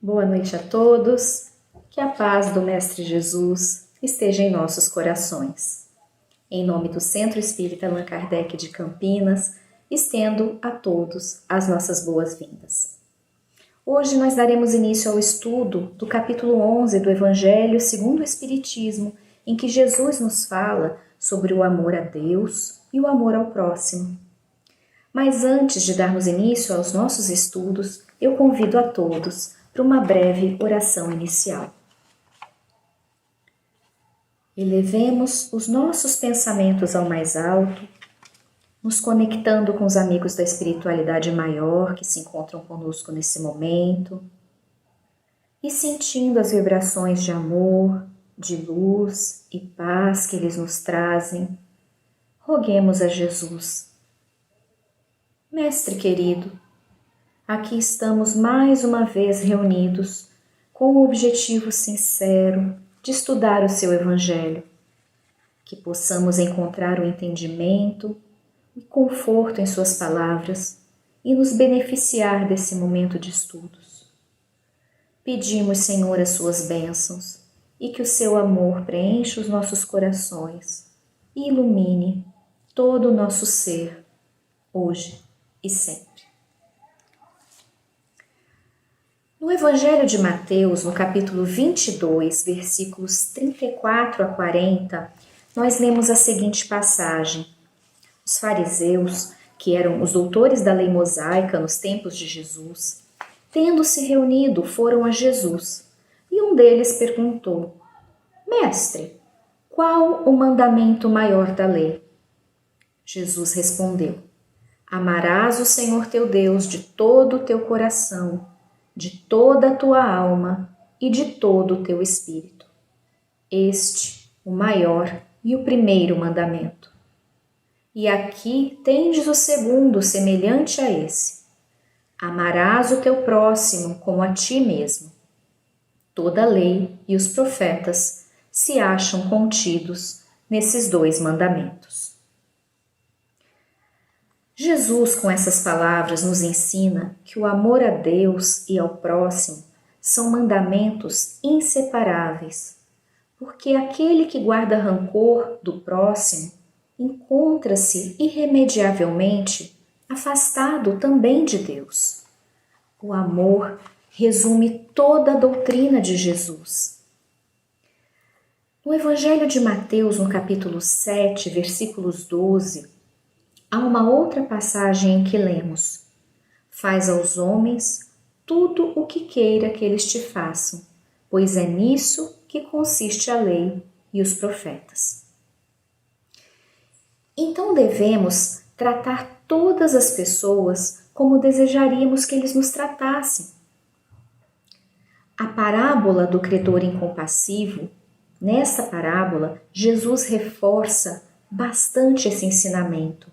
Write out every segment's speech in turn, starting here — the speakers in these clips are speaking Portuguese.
Boa noite a todos, que a paz do Mestre Jesus esteja em nossos corações. Em nome do Centro Espírita Allan Kardec de Campinas, estendo a todos as nossas boas-vindas. Hoje nós daremos início ao estudo do capítulo 11 do Evangelho segundo o Espiritismo, em que Jesus nos fala sobre o amor a Deus e o amor ao próximo. Mas antes de darmos início aos nossos estudos, eu convido a todos para uma breve oração inicial. Elevemos os nossos pensamentos ao mais alto, nos conectando com os amigos da espiritualidade maior que se encontram conosco nesse momento e sentindo as vibrações de amor, de luz e paz que eles nos trazem. Roguemos a Jesus. Mestre querido, aqui estamos mais uma vez reunidos com o objetivo sincero de estudar o seu Evangelho, que possamos encontrar o entendimento e conforto em suas palavras e nos beneficiar desse momento de estudos. Pedimos, Senhor, as suas bênçãos e que o seu amor preencha os nossos corações e ilumine todo o nosso ser, hoje e sempre. No Evangelho de Mateus, no capítulo 22, versículos 34 a 40, nós lemos a seguinte passagem. Os fariseus, que eram os doutores da lei mosaica nos tempos de Jesus, tendo se reunido, foram a Jesus, e um deles perguntou: Mestre, qual o mandamento maior da lei? Jesus respondeu: Amarás o Senhor teu Deus de todo o teu coração, de toda a tua alma e de todo o teu espírito. Este, o maior e o primeiro mandamento. E aqui tendes o segundo, semelhante a esse. Amarás o teu próximo como a ti mesmo. Toda a lei e os profetas se acham contidos nesses dois mandamentos. Jesus, com essas palavras, nos ensina que o amor a Deus e ao próximo são mandamentos inseparáveis, porque aquele que guarda rancor do próximo encontra-se irremediavelmente afastado também de Deus. O amor resume toda a doutrina de Jesus. No Evangelho de Mateus, no capítulo 7, versículos 12, há uma outra passagem em que lemos: Faz aos homens tudo o que queira que eles te façam, pois é nisso que consiste a lei e os profetas. Então devemos tratar todas as pessoas como desejaríamos que eles nos tratassem. A parábola do credor incompassivo, nesta parábola, Jesus reforça bastante esse ensinamento.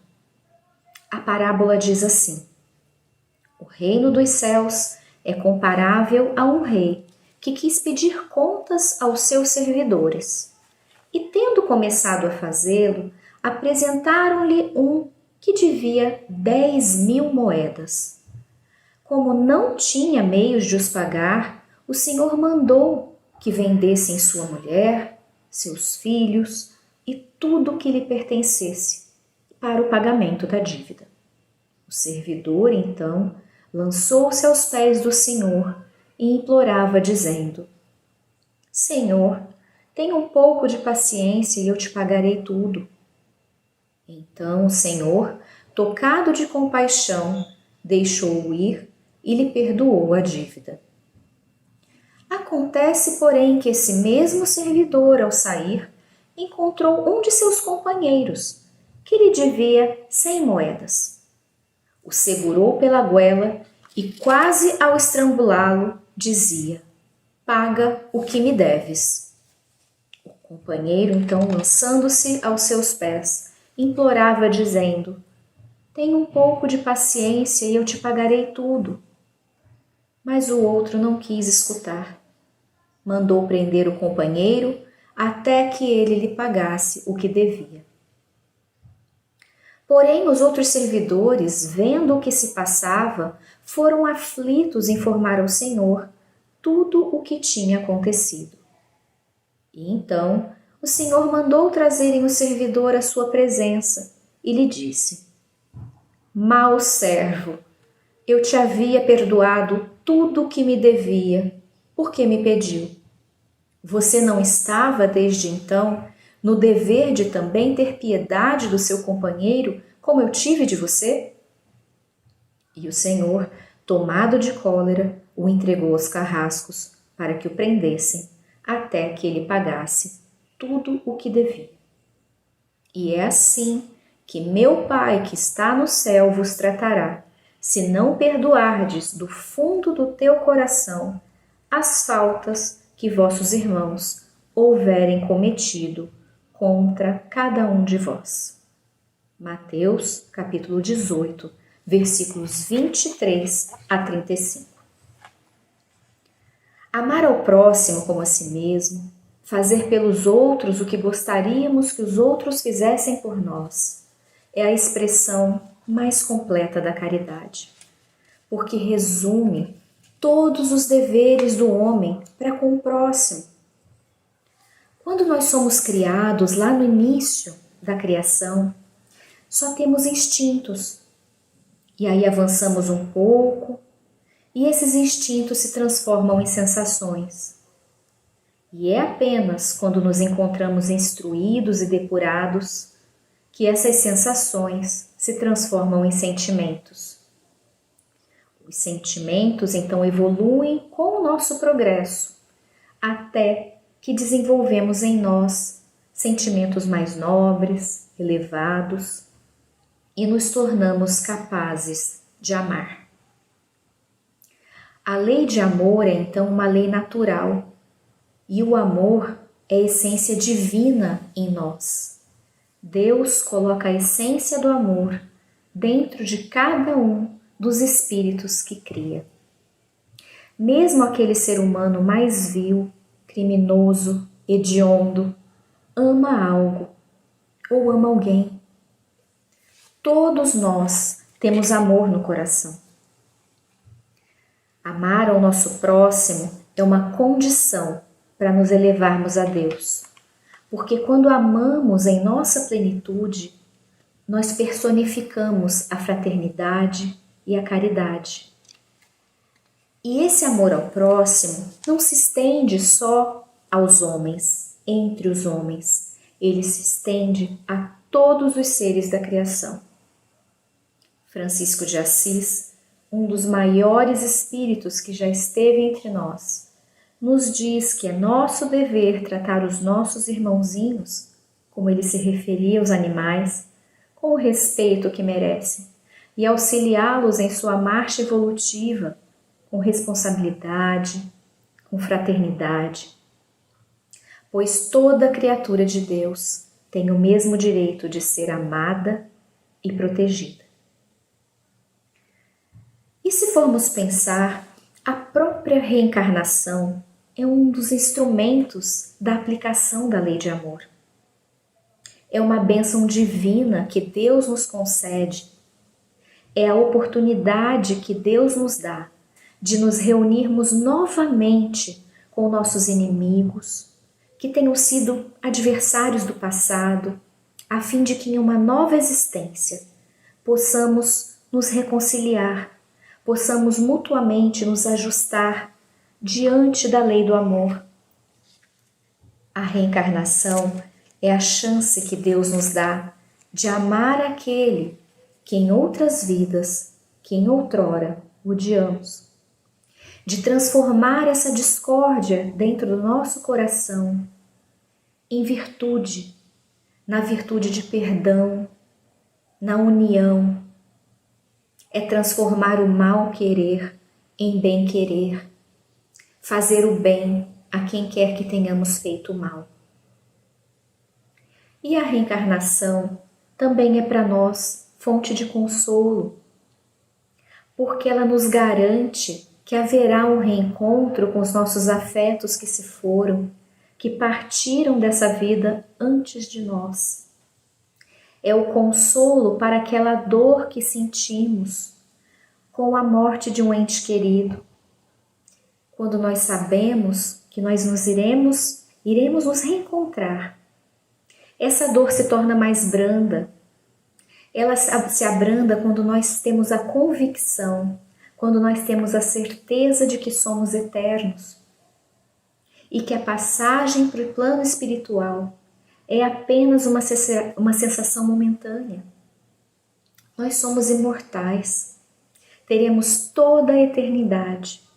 A parábola diz assim: O reino dos céus é comparável a um rei que quis pedir contas aos seus servidores. E tendo começado a fazê-lo, apresentaram-lhe um que devia 10.000 moedas. Como não tinha meios de os pagar, o Senhor mandou que vendessem sua mulher, seus filhos e tudo o que lhe pertencesse para o pagamento da dívida. O servidor, então, lançou-se aos pés do Senhor e implorava, dizendo: Senhor, tenha um pouco de paciência e eu te pagarei tudo. Então o Senhor, tocado de compaixão, deixou-o ir e lhe perdoou a dívida. Acontece, porém, que esse mesmo servidor, ao sair, encontrou um de seus companheiros, que lhe devia 100 moedas. O segurou pela goela e, quase ao estrangulá-lo, dizia: Paga o que me deves. O companheiro, então, lançando-se aos seus pés, implorava, dizendo: Tenha um pouco de paciência e eu te pagarei tudo. Mas o outro não quis escutar. Mandou prender o companheiro até que ele lhe pagasse o que devia. Porém, os outros servidores, vendo o que se passava, foram aflitos informar ao Senhor, tudo o que tinha acontecido. E então o Senhor mandou trazerem o servidor à sua presença e lhe disse: Mau servo, eu te havia perdoado tudo o que me devia, porque me pediu. Você não estava desde então no dever de também ter piedade do seu companheiro, como eu tive de você? E o Senhor, tomado de cólera, o entregou aos carrascos para que o prendessem, até que ele pagasse tudo o que devia. E é assim que meu Pai que está no céu vos tratará, se não perdoardes do fundo do teu coração as faltas que vossos irmãos houverem cometido contra cada um de vós. Mateus, capítulo 18, versículos 23 a 35. Amar ao próximo como a si mesmo, fazer pelos outros o que gostaríamos que os outros fizessem por nós, é a expressão mais completa da caridade, porque resume todos os deveres do homem para com o próximo. Quando nós somos criados lá no início da criação, só temos instintos. E aí avançamos um pouco e esses instintos se transformam em sensações. E é apenas quando nos encontramos instruídos e depurados que essas sensações se transformam em sentimentos. Os sentimentos então evoluem com o nosso progresso, até que desenvolvemos em nós sentimentos mais nobres, elevados, e nos tornamos capazes de amar. A lei de amor é então uma lei natural, e o amor é a essência divina em nós. Deus coloca a essência do amor dentro de cada um dos espíritos que cria. Mesmo aquele ser humano mais vil, criminoso, hediondo, ama algo ou ama alguém. Todos nós temos amor no coração. Amar ao nosso próximo é uma condição para nos elevarmos a Deus, porque quando amamos em nossa plenitude, nós personificamos a fraternidade e a caridade. E esse amor ao próximo não se estende só aos homens, entre os homens, ele se estende a todos os seres da criação. Francisco de Assis, um dos maiores espíritos que já esteve entre nós, nos diz que é nosso dever tratar os nossos irmãozinhos, como ele se referia aos animais, com o respeito que merecem e auxiliá-los em sua marcha evolutiva, com responsabilidade, com fraternidade. Pois toda criatura de Deus tem o mesmo direito de ser amada e protegida. E se formos pensar, a própria reencarnação é um dos instrumentos da aplicação da lei de amor. É uma bênção divina que Deus nos concede. É a oportunidade que Deus nos dá de nos reunirmos novamente com nossos inimigos, que tenham sido adversários do passado, a fim de que em uma nova existência possamos nos reconciliar, possamos mutuamente nos ajustar diante da lei do amor. A reencarnação é a chance que Deus nos dá de amar aquele que em outras vidas, que em outrora odiamos, de transformar essa discórdia dentro do nosso coração em virtude, na virtude de perdão, na união. É transformar o mal querer em bem querer, fazer o bem a quem quer que tenhamos feito o mal. E a reencarnação também é para nós fonte de consolo, porque ela nos garante que haverá um reencontro com os nossos afetos que se foram, que partiram dessa vida antes de nós. É o consolo para aquela dor que sentimos com a morte de um ente querido, quando nós sabemos que nós iremos nos reencontrar. Essa dor se torna mais branda. Ela se abranda quando nós temos a convicção, quando nós temos a certeza de que somos eternos e que a passagem para o plano espiritual é apenas uma sensação momentânea. Nós somos imortais, teremos toda a eternidade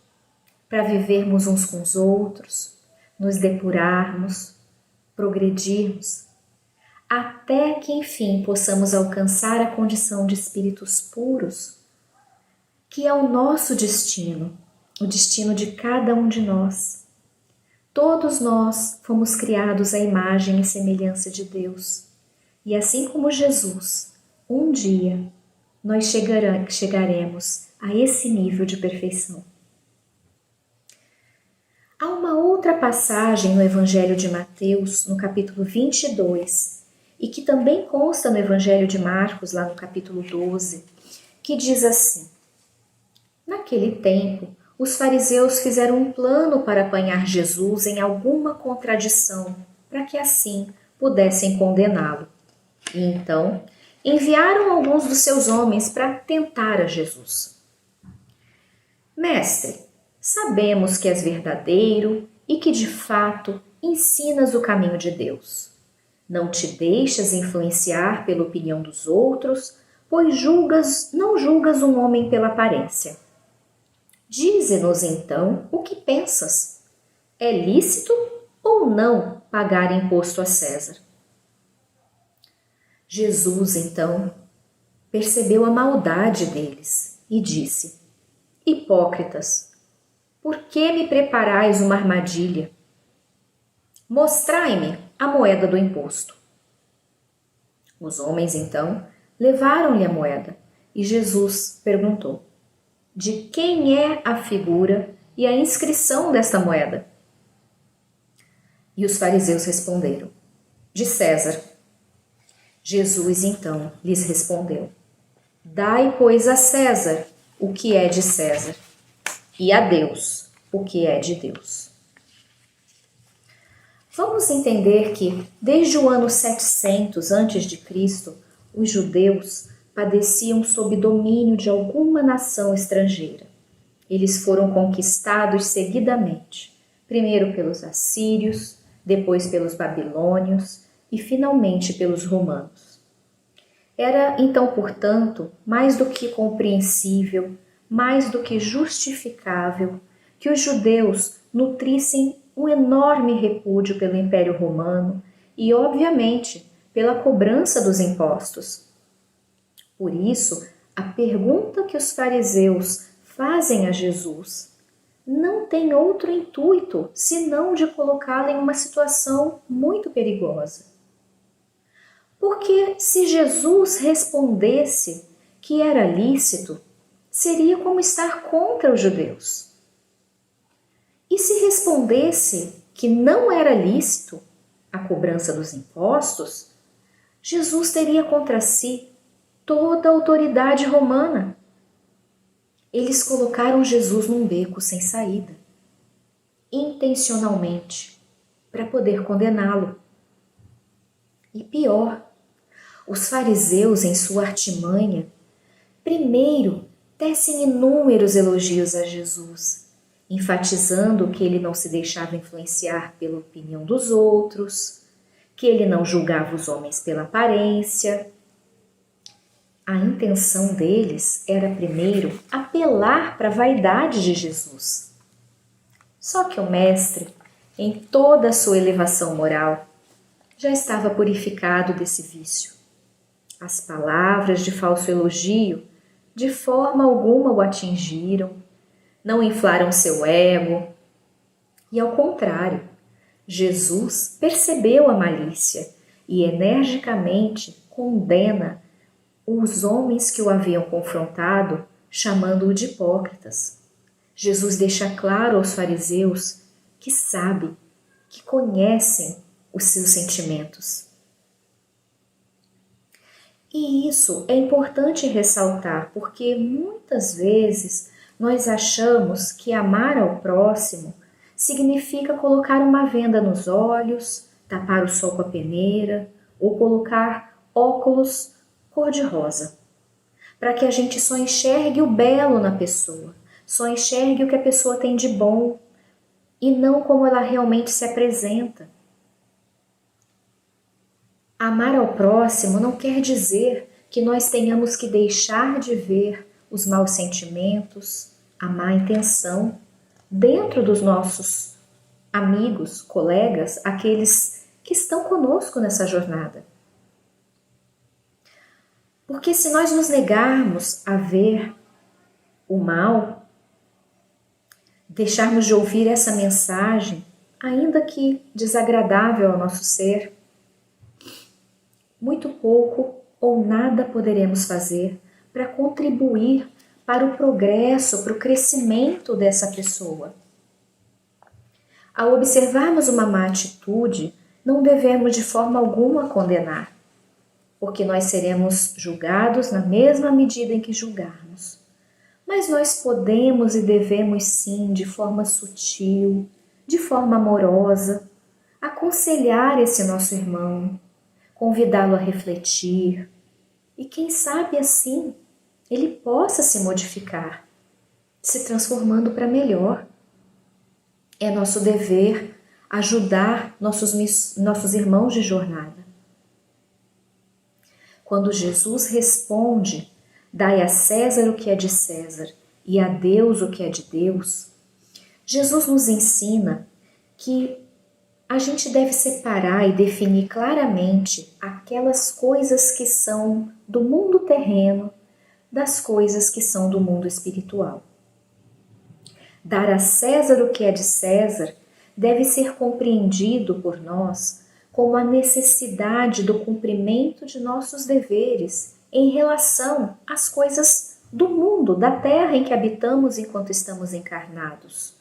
para vivermos uns com os outros, nos depurarmos, progredirmos, até que enfim possamos alcançar a condição de espíritos puros, que é o nosso destino, o destino de cada um de nós. Todos nós fomos criados à imagem e semelhança de Deus, e assim como Jesus, um dia nós chegaremos a esse nível de perfeição. Há uma outra passagem no Evangelho de Mateus, no capítulo 22, e que também consta no Evangelho de Marcos, lá no capítulo 12, que diz assim: naquele tempo, os fariseus fizeram um plano para apanhar Jesus em alguma contradição, para que assim pudessem condená-lo. E então enviaram alguns dos seus homens para tentar a Jesus. Mestre, sabemos que és verdadeiro e que de fato ensinas o caminho de Deus. Não te deixas influenciar pela opinião dos outros, pois não julgas um homem pela aparência. Dize-nos então o que pensas. É lícito ou não pagar imposto a César? Jesus, então, percebeu a maldade deles e disse: hipócritas, por que me preparais uma armadilha? Mostrai-me a moeda do imposto. Os homens, então, levaram-lhe a moeda e Jesus perguntou: de quem é a figura e a inscrição desta moeda? E os fariseus responderam: de César. Jesus então lhes respondeu: dai, pois, a César o que é de César, e a Deus o que é de Deus. Vamos entender que, desde o ano 700 a.C., os judeus padeciam sob domínio de alguma nação estrangeira. Eles foram conquistados seguidamente, primeiro pelos assírios, depois pelos babilônios e finalmente pelos romanos. Era então, portanto, mais do que compreensível, mais do que justificável que os judeus nutrissem um enorme repúdio pelo Império Romano e, obviamente, pela cobrança dos impostos. Por isso, a pergunta que os fariseus fazem a Jesus não tem outro intuito senão de colocá-lo em uma situação muito perigosa. Porque se Jesus respondesse que era lícito, seria como estar contra os judeus. E se respondesse que não era lícito a cobrança dos impostos, Jesus teria contra si toda a autoridade romana. Eles colocaram Jesus num beco sem saída, intencionalmente, para poder condená-lo. E pior, os fariseus, em sua artimanha, primeiro tecem inúmeros elogios a Jesus, enfatizando que ele não se deixava influenciar pela opinião dos outros, que ele não julgava os homens pela aparência. A intenção deles era primeiro apelar para a vaidade de Jesus. Só que o mestre, em toda a sua elevação moral, já estava purificado desse vício. As palavras de falso elogio de forma alguma o atingiram, não inflaram seu ego. E ao contrário, Jesus percebeu a malícia e energicamente condena os homens que o haviam confrontado, chamando-o de hipócritas. Jesus deixa claro aos fariseus que sabe, que conhecem os seus sentimentos. E isso é importante ressaltar, porque muitas vezes nós achamos que amar ao próximo significa colocar uma venda nos olhos, tapar o sol com a peneira ou colocar óculos cor-de-rosa, para que a gente só enxergue o belo na pessoa, só enxergue o que a pessoa tem de bom e não como ela realmente se apresenta. Amar ao próximo não quer dizer que nós tenhamos que deixar de ver os maus sentimentos, a má intenção dentro dos nossos amigos, colegas, aqueles que estão conosco nessa jornada. Porque se nós nos negarmos a ver o mal, deixarmos de ouvir essa mensagem, ainda que desagradável ao nosso ser, muito pouco ou nada poderemos fazer para contribuir para o progresso, para o crescimento dessa pessoa. Ao observarmos uma má atitude, não devemos de forma alguma condenar, porque nós seremos julgados na mesma medida em que julgarmos. Mas nós podemos e devemos sim, de forma sutil, de forma amorosa, aconselhar esse nosso irmão, convidá-lo a refletir e quem sabe assim ele possa se modificar, se transformando para melhor. É nosso dever ajudar nossos irmãos de jornada. Quando Jesus responde, dai a César o que é de César e a Deus o que é de Deus, Jesus nos ensina que a gente deve separar e definir claramente aquelas coisas que são do mundo terreno das coisas que são do mundo espiritual. Dar a César o que é de César deve ser compreendido por nós como a necessidade do cumprimento de nossos deveres em relação às coisas do mundo, da terra em que habitamos enquanto estamos encarnados.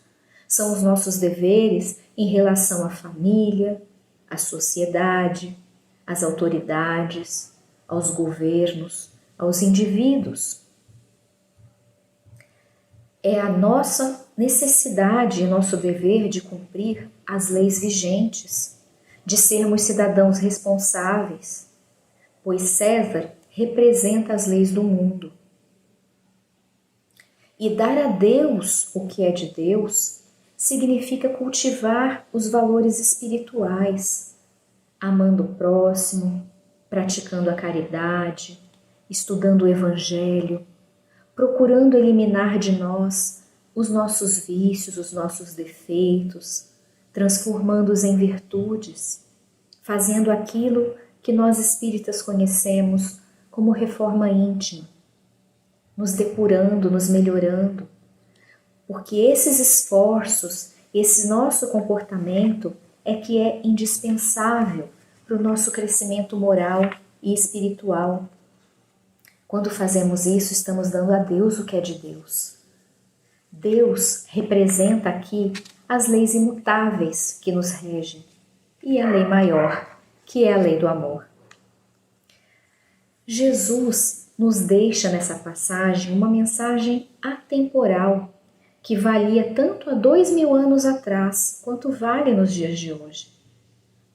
São os nossos deveres em relação à família, à sociedade, às autoridades, aos governos, aos indivíduos. É a nossa necessidade e nosso dever de cumprir as leis vigentes, de sermos cidadãos responsáveis, pois César representa as leis do mundo. E dar a Deus o que é de Deus significa cultivar os valores espirituais, amando o próximo, praticando a caridade, estudando o Evangelho, procurando eliminar de nós os nossos vícios, os nossos defeitos, transformando-os em virtudes, fazendo aquilo que nós espíritas conhecemos como reforma íntima, nos depurando, nos melhorando, porque esses esforços, esse nosso comportamento é que é indispensável para o nosso crescimento moral e espiritual. Quando fazemos isso, estamos dando a Deus o que é de Deus. Deus representa aqui as leis imutáveis que nos regem e a lei maior, que é a lei do amor. Jesus nos deixa nessa passagem uma mensagem atemporal que valia tanto há 2000 anos atrás quanto vale nos dias de hoje.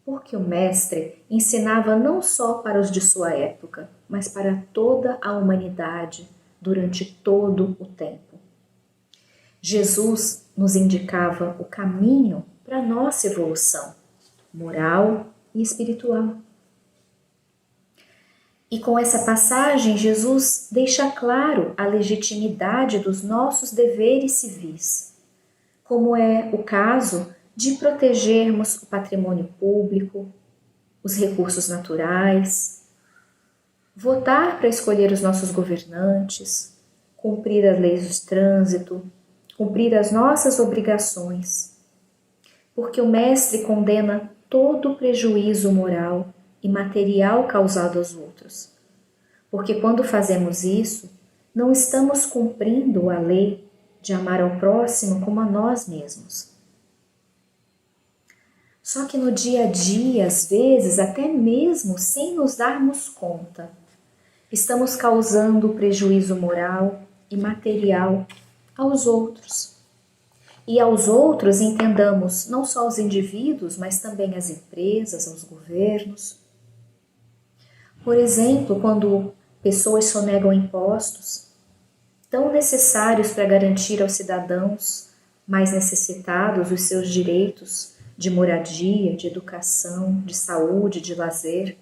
Porque o Mestre ensinava não só para os de sua época, mas para toda a humanidade durante todo o tempo. Jesus nos indicava o caminho para a nossa evolução moral e espiritual. E com essa passagem, Jesus deixa claro a legitimidade dos nossos deveres civis, como é o caso de protegermos o patrimônio público, os recursos naturais, votar para escolher os nossos governantes, cumprir as leis de trânsito, cumprir as nossas obrigações, porque o Mestre condena todo o prejuízo moral e material causado aos outros. Porque quando fazemos isso, não estamos cumprindo a lei de amar ao próximo como a nós mesmos. Só que no dia a dia, às vezes, até mesmo sem nos darmos conta, estamos causando prejuízo moral e material aos outros. E aos outros entendamos não só os indivíduos, mas também as empresas, os governos. Por exemplo, quando pessoas sonegam impostos, tão necessários para garantir aos cidadãos mais necessitados os seus direitos de moradia, de educação, de saúde, de lazer.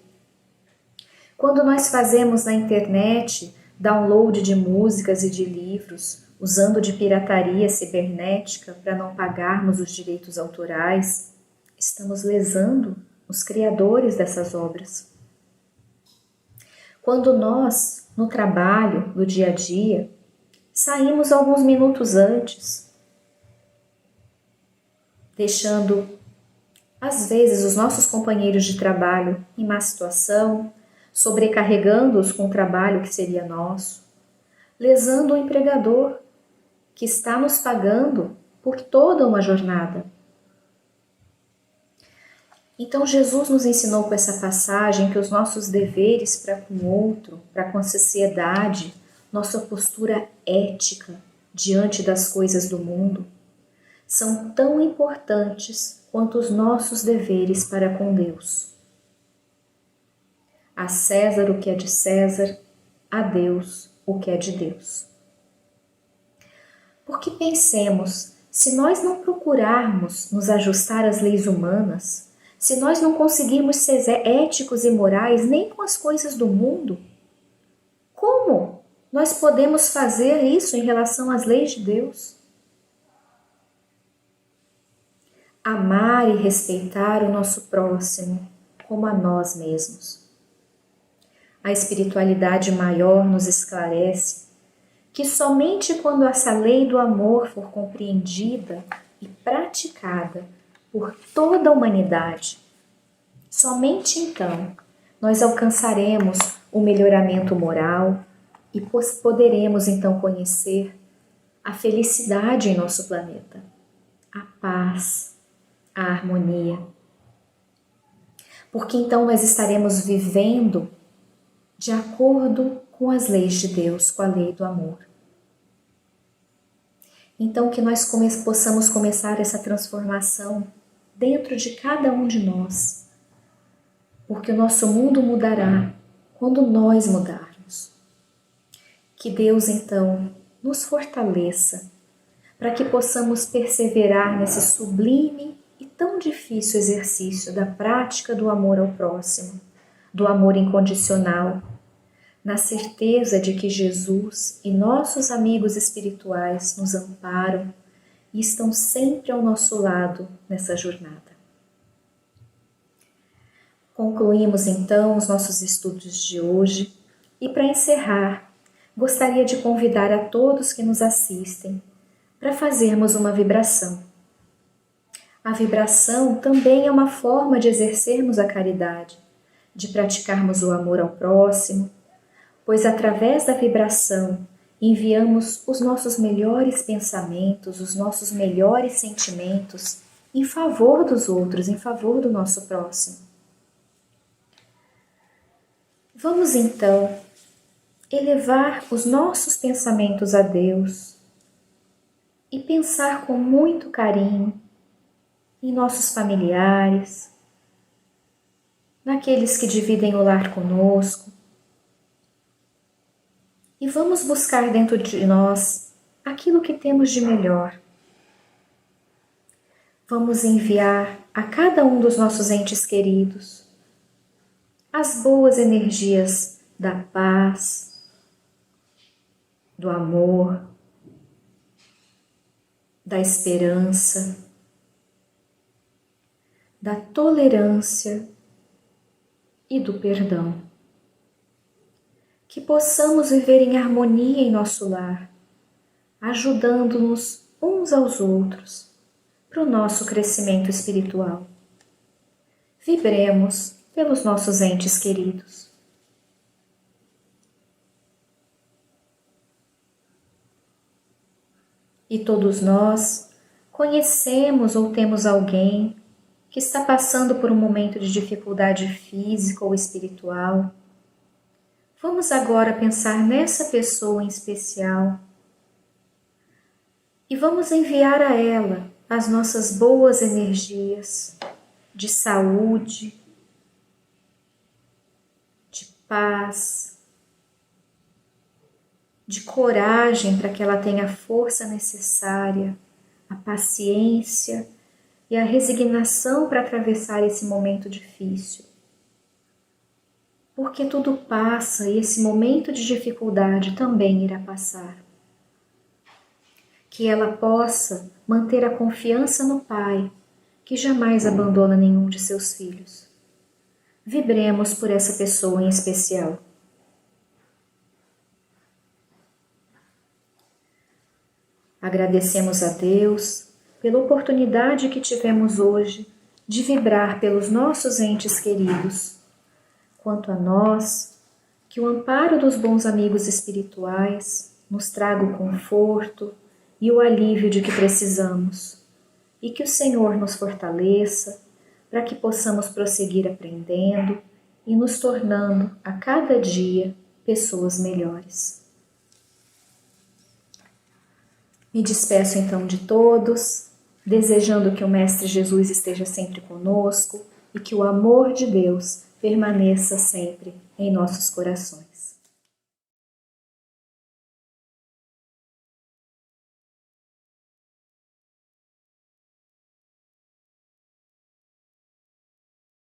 Quando nós fazemos na internet download de músicas e de livros, usando de pirataria cibernética para não pagarmos os direitos autorais, estamos lesando os criadores dessas obras. Quando nós, no trabalho, no dia a dia, saímos alguns minutos antes, deixando, às vezes, os nossos companheiros de trabalho em má situação, sobrecarregando-os com o trabalho que seria nosso, lesando o empregador, que está nos pagando por toda uma jornada. Então Jesus nos ensinou com essa passagem que os nossos deveres para com o outro, para com a sociedade, nossa postura ética diante das coisas do mundo, são tão importantes quanto os nossos deveres para com Deus. A César o que é de César, a Deus o que é de Deus. Porque pensemos, se nós não procurarmos nos ajustar às leis humanas, se nós não conseguirmos ser éticos e morais nem com as coisas do mundo, como nós podemos fazer isso em relação às leis de Deus? Amar e respeitar o nosso próximo como a nós mesmos. A espiritualidade maior nos esclarece que somente quando essa lei do amor for compreendida e praticada por toda a humanidade, somente então nós alcançaremos o melhoramento moral e poderemos então conhecer a felicidade em nosso planeta, a paz, a harmonia. Porque então nós estaremos vivendo de acordo com as leis de Deus, com a lei do amor. Então que nós possamos começar essa transformação dentro de cada um de nós, porque o nosso mundo mudará quando nós mudarmos. Que Deus então nos fortaleça para que possamos perseverar nesse sublime e tão difícil exercício da prática do amor ao próximo, do amor incondicional, na certeza de que Jesus e nossos amigos espirituais nos amparam e estão sempre ao nosso lado nessa jornada. Concluímos então os nossos estudos de hoje e, para encerrar, gostaria de convidar a todos que nos assistem para fazermos uma vibração. A vibração também é uma forma de exercermos a caridade, de praticarmos o amor ao próximo, pois através da vibração enviamos os nossos melhores pensamentos, os nossos melhores sentimentos em favor dos outros, em favor do nosso próximo. Vamos então elevar os nossos pensamentos a Deus e pensar com muito carinho em nossos familiares, naqueles que dividem o lar conosco. E vamos buscar dentro de nós aquilo que temos de melhor. Vamos enviar a cada um dos nossos entes queridos as boas energias da paz, do amor, da esperança, da tolerância e do perdão. Que possamos viver em harmonia em nosso lar, ajudando-nos uns aos outros para o nosso crescimento espiritual. Vibremos pelos nossos entes queridos. E todos nós conhecemos ou temos alguém que está passando por um momento de dificuldade física ou espiritual. Vamos agora pensar nessa pessoa em especial, e vamos enviar a ela as nossas boas energias de saúde, de paz, de coragem para que ela tenha a força necessária, a paciência e a resignação para atravessar esse momento difícil. Porque tudo passa e esse momento de dificuldade também irá passar. Que ela possa manter a confiança no Pai, que jamais abandona nenhum de seus filhos. Vibremos por essa pessoa em especial. Agradecemos a Deus pela oportunidade que tivemos hoje de vibrar pelos nossos entes queridos. Quanto a nós, que o amparo dos bons amigos espirituais nos traga o conforto e o alívio de que precisamos, e que o Senhor nos fortaleça para que possamos prosseguir aprendendo e nos tornando a cada dia pessoas melhores. Me despeço então de todos, desejando que o Mestre Jesus esteja sempre conosco e que o amor de Deus permaneça sempre em nossos corações.